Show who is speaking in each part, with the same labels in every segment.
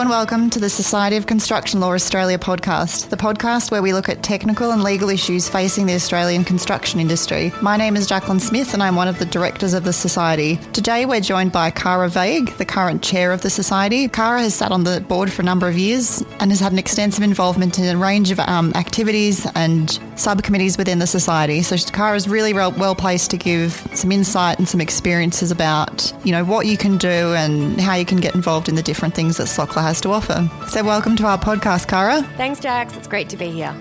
Speaker 1: and welcome to the Society of Construction Law Australia podcast, the podcast where we look at technical and legal issues facing the Australian construction industry. My name is Jaclyn Smith and I'm one of the directors of the Society. Today we're joined by Cara Vague, the current chair of the Society. Cara has sat on the board for a number of years and has had an extensive involvement in a range of activities and subcommittees within the Society. So Cara is really well placed to give some insight and some experiences about, what you can do and how you can get involved in the different things that SOCLA has to offer. So welcome to our podcast, Cara.
Speaker 2: Thanks, Jax. It's great to be here.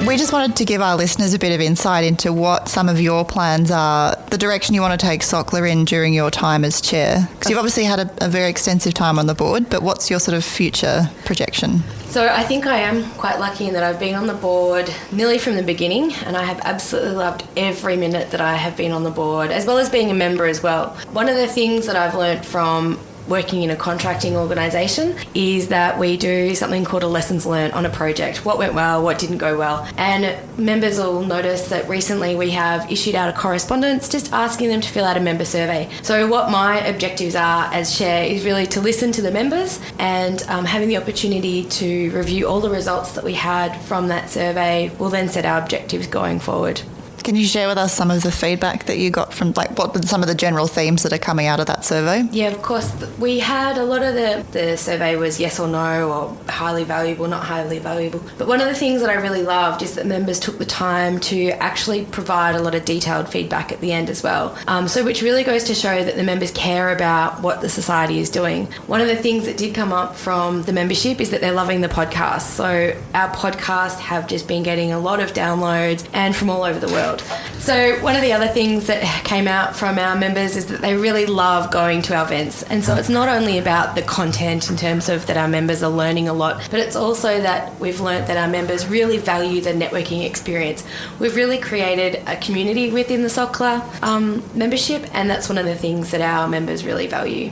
Speaker 1: We just wanted to give our listeners a bit of insight into what some of your plans are, the direction you want to take SOCLA in during your time as chair. Because you've obviously had a very extensive time on the board, but what's your sort of future projection?
Speaker 2: So I think I am quite lucky in that I've been on the board nearly from the beginning, and I have absolutely loved every minute that I have been on the board, as well as being a member as well. One of the things that I've learnt from working in a contracting organisation is that we do something called a lessons learned on a project. What went well, what didn't go well. And members will notice that recently we have issued out a correspondence just asking them to fill out a member survey. So what my objectives are as chair is really to listen to the members and having the opportunity to review all the results that we had from that survey. We'll then set our objectives going forward.
Speaker 1: Can you share with us some of the feedback that you got from, what some of the general themes that are coming out of that survey?
Speaker 2: Yeah, of course. We had a lot of the survey was yes or no, or highly valuable, not highly valuable. But one of the things that I really loved is that members took the time to actually provide a lot of detailed feedback at the end as well. So which really goes to show that the members care about what the Society is doing. One of the things that did come up from the membership is that they're loving the podcast. So our podcasts have just been getting a lot of downloads and from all over the world. So one of the other things that came out from our members is that they really love going to our events. And so it's not only about the content in terms of that our members are learning a lot, but it's also that we've learnt that our members really value the networking experience. We've really created a community within the SOCLA membership, and that's one of the things that our members really value.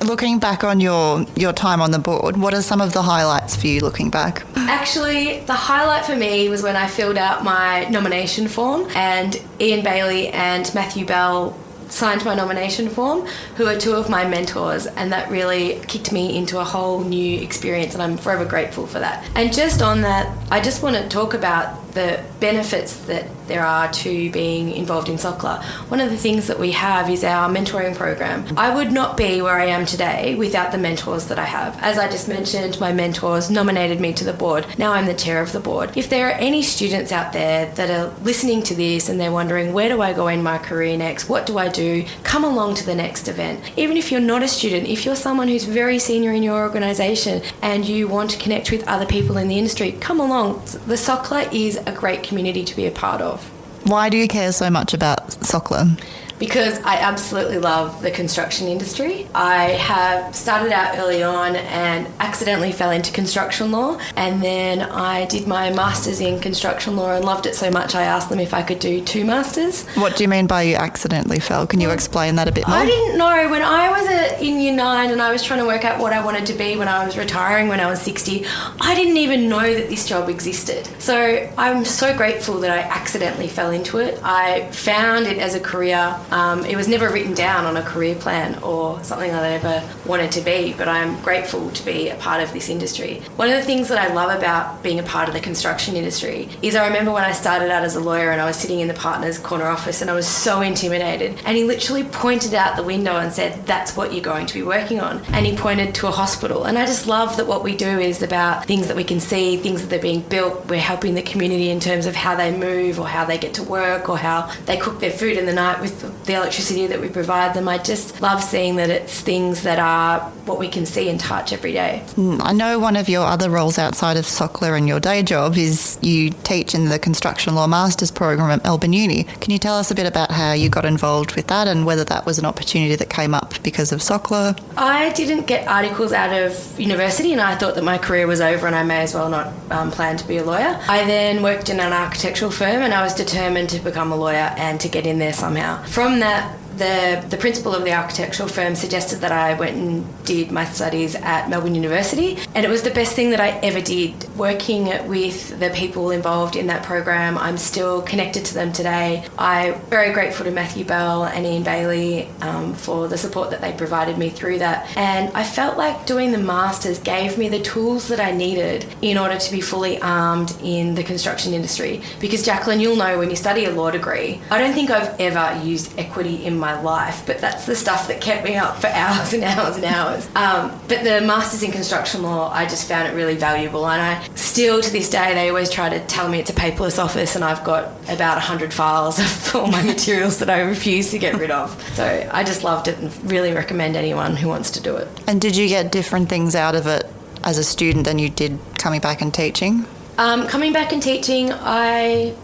Speaker 1: Looking back on your time on the board, what are some of the highlights for you looking back?
Speaker 2: Actually, the highlight for me was when I filled out my nomination form and Ian Bailey and Matthew Bell signed my nomination form, who are two of my mentors, and that really kicked me into a whole new experience, and I'm forever grateful for that. And just on that, I just want to talk about the benefits that there are to being involved in SOCLA. One of the things that we have is our mentoring program. I would not be where I am today without the mentors that I have. As I just mentioned, my mentors nominated me to the board. Now I'm the chair of the board. If there are any students out there that are listening to this and they're wondering, where do I go in my career next? What do I do? Come along to the next event. Even if you're not a student, if you're someone who's very senior in your organisation and you want to connect with other people in the industry, come along. The SOCLA is a great community to be a part of.
Speaker 1: Why do you care so much about SOCLA?
Speaker 2: Because I absolutely love the construction industry. I have started out early on and accidentally fell into construction law, and then I did my master's in construction law and loved it so much I asked them if I could do 2 masters.
Speaker 1: What do you mean by you accidentally fell? Can you explain that a bit more?
Speaker 2: I didn't know. When I was in year 9 and I was trying to work out what I wanted to be when I was retiring when I was 60, I didn't even know that this job existed. So I'm so grateful that I accidentally fell into it. I found it as a career. It was never written down on a career plan or something that I ever wanted to be, but I'm grateful to be a part of this industry. One of the things that I love about being a part of the construction industry is I remember when I started out as a lawyer and I was sitting in the partner's corner office and I was so intimidated, and he literally pointed out the window and said, that's what you're going to be working on. And he pointed to a hospital. And I just love that what we do is about things that we can see, things that are being built. We're helping the community in terms of how they move or how they get to work or how they cook their food in the night with the electricity that we provide them. I just love seeing that it's things that are what we can see and touch every day.
Speaker 1: I know one of your other roles outside of SOCLA and your day job is you teach in the Construction Law Masters program at Melbourne Uni. Can you tell us a bit about how you got involved with that and whether that was an opportunity that came up because of SOCLA?
Speaker 2: I didn't get articles out of university and I thought that my career was over and I may as well not plan to be a lawyer. I then worked in an architectural firm and I was determined to become a lawyer and to get in there somehow. From that, the principal of the architectural firm suggested that I went and did my studies at Melbourne University, and it was the best thing that I ever did. working with the people involved in that program. I'm still connected to them today. I'm very grateful to Matthew Bell and Ian Bailey for the support that they provided me through that. And I felt like doing the Masters gave me the tools that I needed in order to be fully armed in the construction industry. Because Jaclyn, you'll know when you study a law degree, I don't think I've ever used equity in my life, but that's the stuff that kept me up for hours and hours and hours. But the Masters in Construction Law, I just found it really valuable. And I still, to this day, they always try to tell me it's a paperless office and I've got about 100 files of all my materials that I refuse to get rid of. So I just loved it and really recommend anyone who wants to do it.
Speaker 1: And did you get different things out of it as a student than you did coming back and teaching?
Speaker 2: Coming back and teaching, I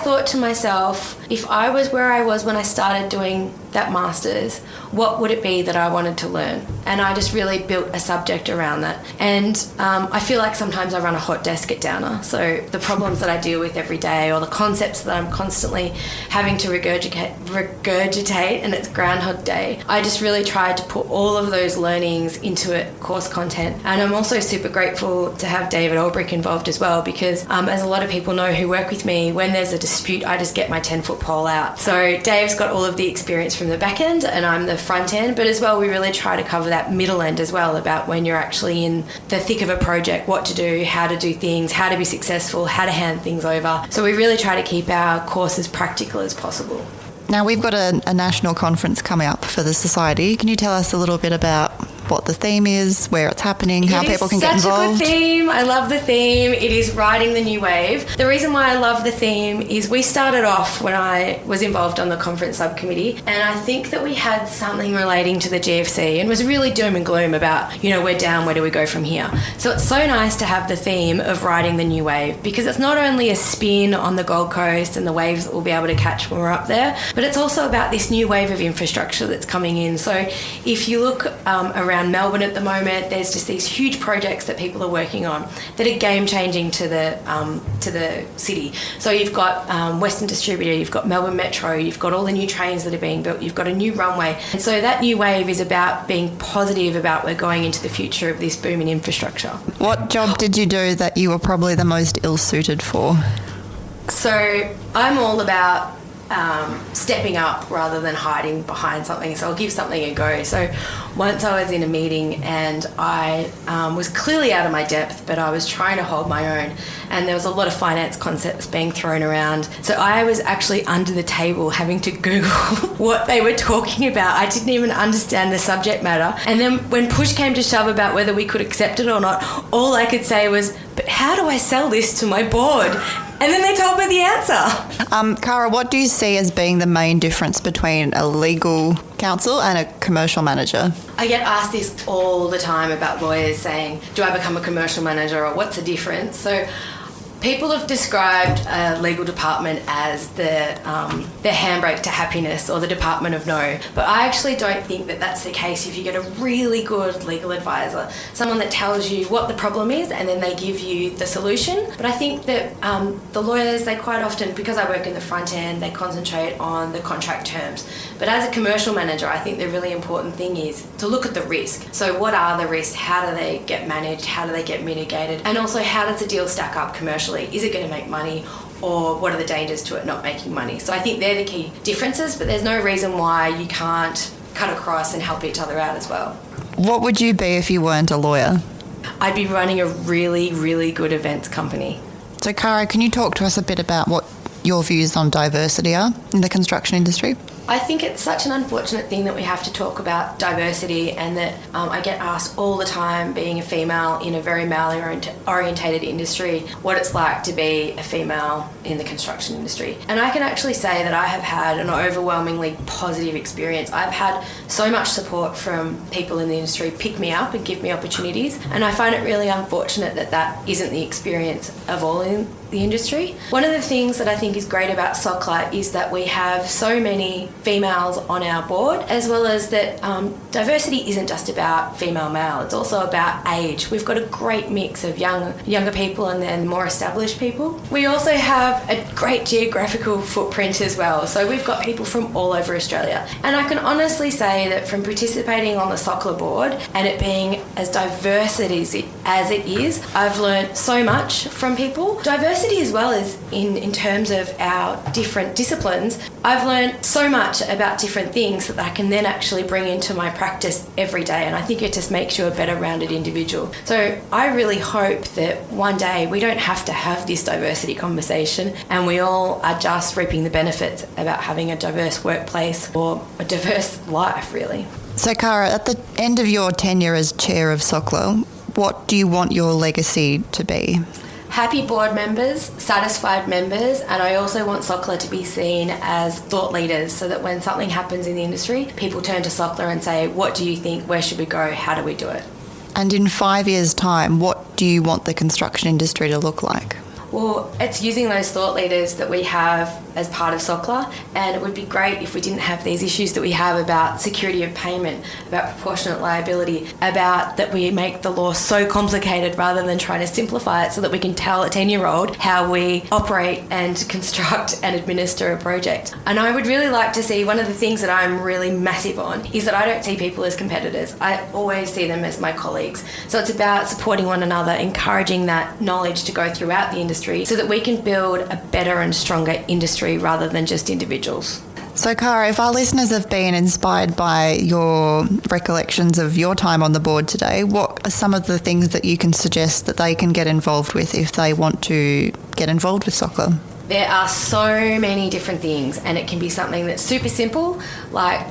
Speaker 2: thought to myself, if I was where I was when I started doing that Masters, what would it be that I wanted to learn? And I just really built a subject around that. And I feel like sometimes I run a hot desk at Downer. So the problems that I deal with every day or the concepts that I'm constantly having to regurgitate and it's Groundhog Day, I just really tried to put all of those learnings into course content. And I'm also super grateful to have David Ulbrich involved as well, because as a lot of people know who work with me, when there's a dispute, I just get my 10-foot pole out. So Dave's got all of the experience from the back end and I'm the front end, but as well we really try to cover that middle end as well, about when you're actually in the thick of a project, what to do, how to do things, how to be successful, how to hand things over. So we really try to keep our course as practical as possible.
Speaker 1: Now we've got a national conference coming up for the Society. Can you tell us a little bit about what the theme is, where it's happening, how people can get involved?
Speaker 2: It's such a good theme. I love the theme. It is riding the new wave. The reason why I love the theme is we started off when I was involved on the conference subcommittee, and I think that we had something relating to the GFC and was really doom and gloom about, we're down, where do we go from here? So it's so nice to have the theme of riding the new wave, because it's not only a spin on the Gold Coast and the waves that we'll be able to catch when we're up there, but it's also about this new wave of infrastructure that's coming in. So if you look around Melbourne at the moment, there's just these huge projects that people are working on that are game changing to the city. So you've got Western Distributor, you've got Melbourne Metro, you've got all the new trains that are being built, you've got a new runway. And so that new wave is about being positive about we're going into the future of this booming infrastructure. What
Speaker 1: job did you do that you were probably the most ill-suited for?
Speaker 2: So I'm all about stepping up rather than hiding behind something. So I'll give something a go. So once I was in a meeting and I was clearly out of my depth, but I was trying to hold my own, and there was a lot of finance concepts being thrown around. So I was actually under the table having to Google what they were talking about. I didn't even understand the subject matter. And then when push came to shove about whether we could accept it or not, all I could say was, but how do I sell this to my board? And then they told me the answer.
Speaker 1: Cara, what do you see as being the main difference between a legal counsel and a commercial manager?
Speaker 2: I get asked this all the time about lawyers saying, do I become a commercial manager, or what's the difference? So people have described a legal department as the handbrake to happiness, or the department of no. But I actually don't think that that's the case if you get a really good legal advisor, someone that tells you what the problem is and then they give you the solution. But I think that the lawyers, they quite often, because I work in the front end, they concentrate on the contract terms. But as a commercial manager, I think the really important thing is to look at the risk. So what are the risks? How do they get managed? How do they get mitigated? And also, how does the deal stack up commercially? Is it going to make money, or what are the dangers to it not making money? So I think they're the key differences, but there's no reason why you can't cut across and help each other out as well.
Speaker 1: What would you be if you weren't a lawyer?
Speaker 2: I'd be running a really, really good events company.
Speaker 1: So Cara, can you talk to us a bit about what your views on diversity are in the construction industry?
Speaker 2: I think it's such an unfortunate thing that we have to talk about diversity, and that I get asked all the time, being a female in a very male-orientated industry, what it's like to be a female in the construction industry. And I can actually say that I have had an overwhelmingly positive experience. I've had so much support from people in the industry pick me up and give me opportunities, and I find it really unfortunate that that isn't the experience of all in the industry. One of the things that I think is great about SOCLA is that we have so many females on our board, as well as that diversity isn't just about female-male, it's also about age. We've got a great mix of younger people and then more established people. We also have a great geographical footprint as well, so we've got people from all over Australia. And I can honestly say that from participating on the SOCLA board and it being as diverse as it is, I've learned so much from people. Diversity as well as in terms of our different disciplines, I've learned so much about different things that I can then actually bring into my practice every day, and I think it just makes you a better rounded individual. So I really hope that one day we don't have to have this diversity conversation and we all are just reaping the benefits about having a diverse workplace or a diverse life, really.
Speaker 1: So Cara, at the end of your tenure as chair of SOCLA, what do you want your legacy to be?
Speaker 2: Happy board members, satisfied members, and I also want SOCLA to be seen as thought leaders so that when something happens in the industry, people turn to SOCLA and say, what do you think? Where should we go? How do we do it?
Speaker 1: And in 5 years' time, what do you want the construction industry to look like?
Speaker 2: Well, it's using those thought leaders that we have as part of SOCLA, and it would be great if we didn't have these issues that we have about security of payment, about proportionate liability, about that we make the law so complicated rather than trying to simplify it so that we can tell a 10-year-old how we operate and construct and administer a project. And I would really like to see, one of the things that I'm really massive on is that I don't see people as competitors. I always see them as my colleagues. So it's about supporting one another, encouraging that knowledge to go throughout the industry so that we can build a better and stronger industry rather than just individuals.
Speaker 1: So Cara, if our listeners have been inspired by your recollections of your time on the board today, what are some of the things that you can suggest that they can get involved with if they want to get involved with SOCLA?
Speaker 2: There are so many different things, and it can be something that's super simple, like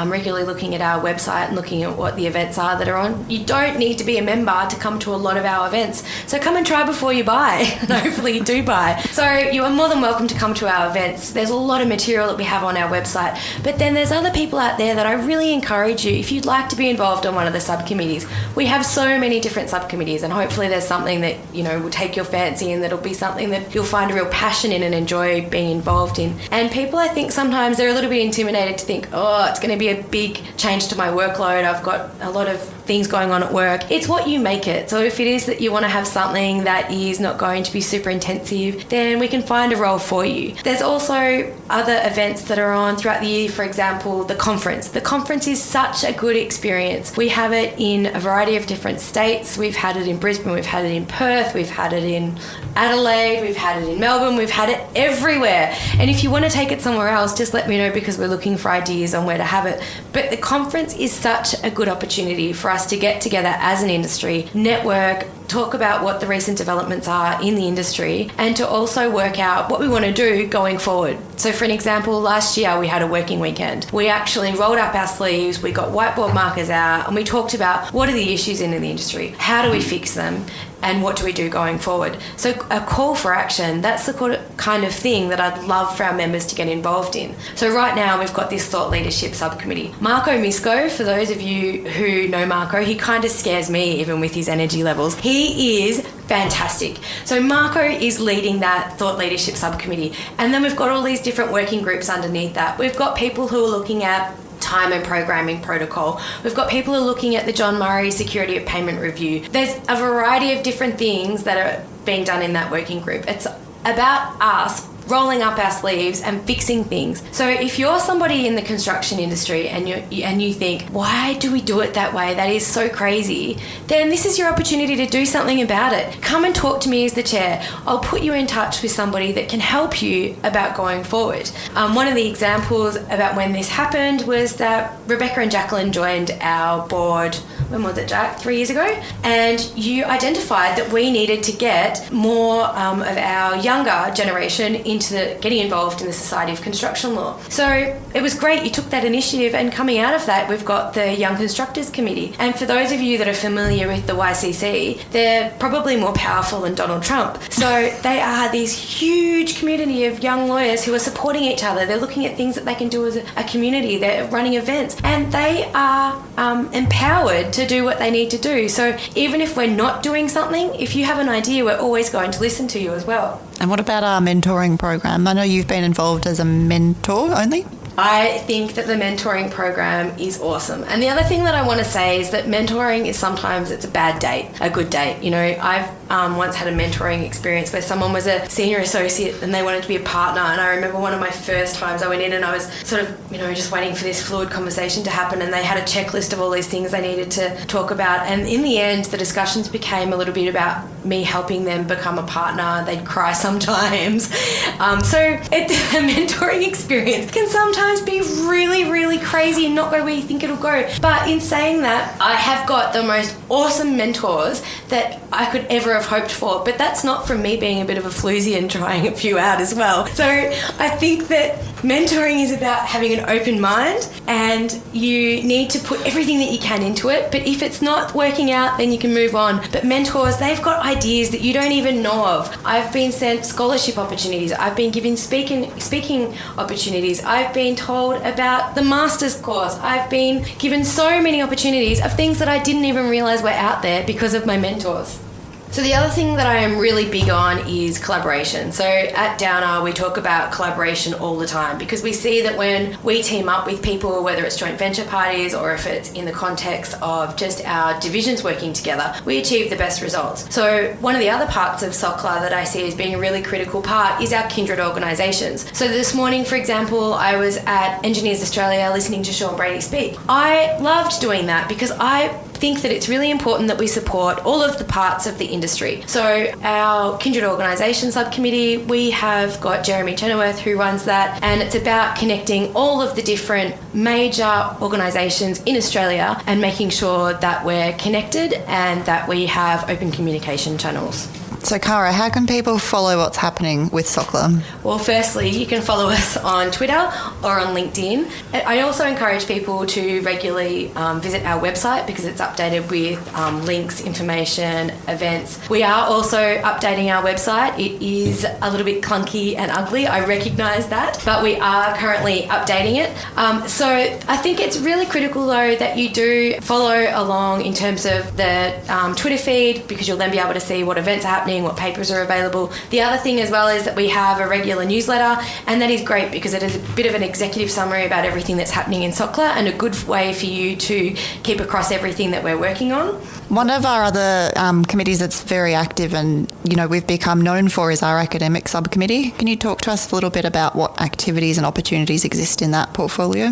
Speaker 2: regularly looking at our website and looking at what the events are that are on. You don't need to be a member to come to a lot of our events. So come and try before you buy, and hopefully you do buy. So you are more than welcome to come to our events. There's a lot of material that we have on our website. But then there's other people out there that I really encourage you, if you'd like to be involved on one of the subcommittees. We have so many different subcommittees, and hopefully there's something that, will take your fancy and that'll be something that you'll find a real passion in and enjoy being involved in. And people, I think sometimes they're a little bit intimidated to think, it's going to be a big change to my workload. I've got a lot of things going on at work. It's what you make it. So if it is that you want to have something that is not going to be super intensive, then we can find a role for you. There's also other events that are on throughout the year. For example, the conference. The conference is such a good experience. We have it in a variety of different states. We've had it in Brisbane, we've had it in Perth, we've had it in Adelaide, we've had it in Melbourne, we've had it everywhere. And if you want to take it somewhere else, just let me know, because we're looking for ideas on where to have it. But the conference is such a good opportunity for us to get together as an industry, network, talk about what the recent developments are in the industry, and to also work out what we want to do going forward. So for an example, last year we had a working weekend. We actually rolled up our sleeves, we got whiteboard markers out, and we talked about what are the issues in the industry, how do we fix them, and what do we do going forward. So a call for action, that's the kind of thing that I'd love for our members to get involved in. So right now we've got this thought leadership subcommittee. Marco Misco, for those of you who know Marco, he kind of scares me even with his energy levels. He is fantastic. So Marco is leading that thought leadership subcommittee. And then we've got all these different working groups underneath that. We've got people who are looking at time and programming protocol. We've got people who are looking at the John Murray Security of Payment Review. There's a variety of different things that are being done in that working group. It's about us rolling up our sleeves and fixing things. So if you're somebody in the construction industry and you think, why do we do it that way? That is so crazy. Then this is your opportunity to do something about it. Come and talk to me as the chair. I'll put you in touch with somebody that can help you about going forward. One of the examples about when this happened was that Rebecca and Jaclyn joined our board, when was it, Jack? 3 years ago? And you identified that we needed to get more of our younger generation into getting involved in the Society of Construction Law. So it was great. You took that initiative, and coming out of that, we've got the Young Constructors Committee. And for those of you that are familiar with the YCC, they're probably more powerful than Donald Trump. So they are this huge community of young lawyers who are supporting each other. They're looking at things that they can do as a community. They're running events, and they are empowered to do what they need to do. So even if we're not doing something, if you have an idea, we're always going to listen to you as well.
Speaker 1: And what about our mentoring program? I know you've been involved as a mentor only.
Speaker 2: I think that the mentoring program is awesome. And the other thing that I want to say is that mentoring is sometimes it's a bad date, a good date. You know, I've once had a mentoring experience where someone was a senior associate and they wanted to be a partner. And I remember one of my first times I went in and I was sort of, you know, just waiting for this fluid conversation to happen, and they had a checklist of all these things they needed to talk about. And in the end, the discussions became a little bit about me helping them become a partner. They'd cry sometimes. A mentoring experience can sometimes be really, really crazy and not go where you think it'll go. But in saying that, I have got the most awesome mentors that I could ever have hoped for. But that's not from me being a bit of a floozy and trying a few out as well. So I think that mentoring is about having an open mind, and you need to put everything that you can into it. But if it's not working out, then you can move on. But mentors, they've got ideas that you don't even know of. I've been sent scholarship opportunities. I've been given speaking opportunities. I've been told about the master's course. I've been given so many opportunities of things that I didn't even realise were out there because of my mentors. So the other thing that I am really big on is collaboration. So at Downer, we talk about collaboration all the time because we see that when we team up with people, whether it's joint venture parties or if it's in the context of just our divisions working together, we achieve the best results. So one of the other parts of SOCLA that I see as being a really critical part is our kindred organisations. So this morning, for example, I was at Engineers Australia listening to Sean Brady speak. I loved doing that because I think that it's really important that we support all of the parts of the industry. So our Kindred Organisation Subcommittee, we have got Jeremy Chenoweth who runs that, and it's about connecting all of the different major organisations in Australia and making sure that we're connected and that we have open communication channels.
Speaker 1: So, Cara, how can people follow what's happening with SOCLA?
Speaker 2: Well, firstly, you can follow us on Twitter or on LinkedIn. I also encourage people to regularly visit our website because it's updated with links, information, events. We are also updating our website. It is a little bit clunky and ugly, I recognise that, but we are currently updating it. So I think it's really critical, though, that you do follow along in terms of the Twitter feed because you'll then be able to see what events are happening, what papers are available. The other thing as well is that we have a regular newsletter, and that is great because it is a bit of an executive summary about everything that's happening in SOCLA and a good way for you to keep across everything that we're working on.
Speaker 1: One of our other committees that's very active and, you know, we've become known for is our academic subcommittee. Can you talk to us a little bit about what activities and opportunities exist in that portfolio?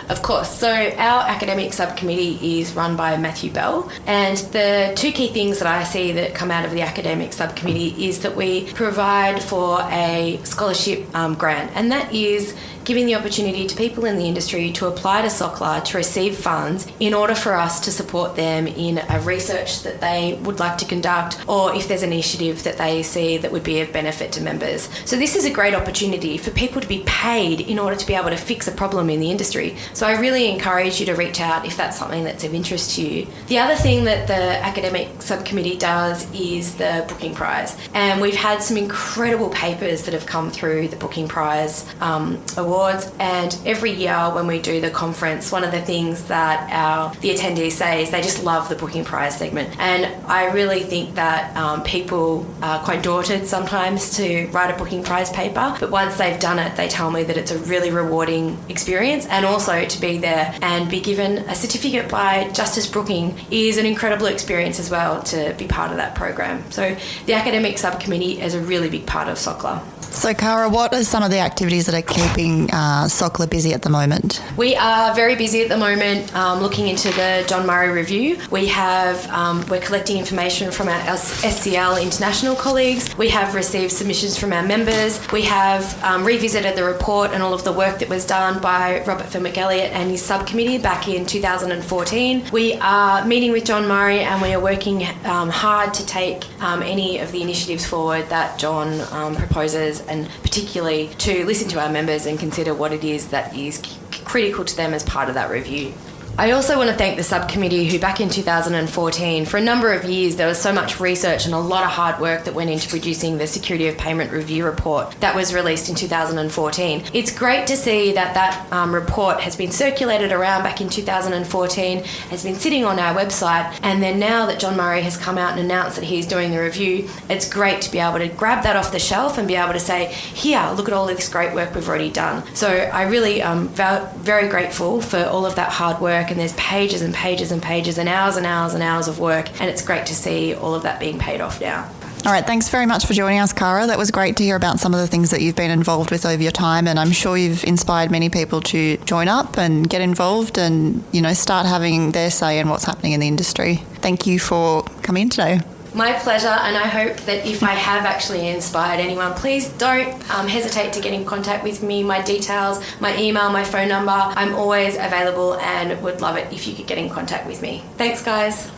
Speaker 2: Of course. So our academic subcommittee is run by Matthew Bell, and the two key things that I see that come out of the academic subcommittee is that we provide for a scholarship grant, and that is giving the opportunity to people in the industry to apply to SOCLA to receive funds in order for us to support them in a research that they would like to conduct, or if there's an initiative that they see that would be of benefit to members. So this is a great opportunity for people to be paid in order to be able to fix a problem in the industry. So I really encourage you to reach out if that's something that's of interest to you. The other thing that the academic subcommittee does is the Booking Prize, and we've had some incredible papers that have come through the Booking Prize awards. And every year when we do the conference, one of the things that the attendees say is they just love the Booking Prize segment. And I really think that people are quite daunted sometimes to write a Booking Prize paper, but once they've done it, they tell me that it's a really rewarding experience, and also to be there and be given a certificate by Justice Brooking is an incredible experience as well to be part of that program. So the academic subcommittee is a really big part of SOCLA.
Speaker 1: So, Cara, what are some of the activities that are keeping SOCLA busy at the moment?
Speaker 2: We are very busy at the moment looking into the John Murray Review. We have, we're collecting information from our SCL international colleagues. We have received submissions from our members. We have revisited the report and all of the work that was done by Robert Fenwick-Elliott and his subcommittee back in 2014. We are meeting with John Murray, and we are working hard to take any of the initiatives forward that John proposes, and particularly to listen to our members and consider what it is that is critical to them as part of that review. I also want to thank the subcommittee who back in 2014, for a number of years, there was so much research and a lot of hard work that went into producing the Security of Payment Review report that was released in 2014. It's great to see that report has been circulated around back in 2014, has been sitting on our website, and then now that John Murray has come out and announced that he's doing the review, it's great to be able to grab that off the shelf and be able to say, here, look at all of this great work we've already done. So I really am very grateful for all of that hard work, and there's pages and pages and pages and hours and hours and hours of work, and it's great to see all of that being paid off now.
Speaker 1: All right, thanks very much for joining us, Cara. That was great to hear about some of the things that you've been involved with over your time, and I'm sure you've inspired many people to join up and get involved and, start having their say in what's happening in the industry. Thank you for coming in today.
Speaker 2: My pleasure, and I hope that if I have actually inspired anyone, please don't hesitate to get in contact with me. My details, my email, my phone number, I'm always available and would love it if you could get in contact with me. Thanks, guys.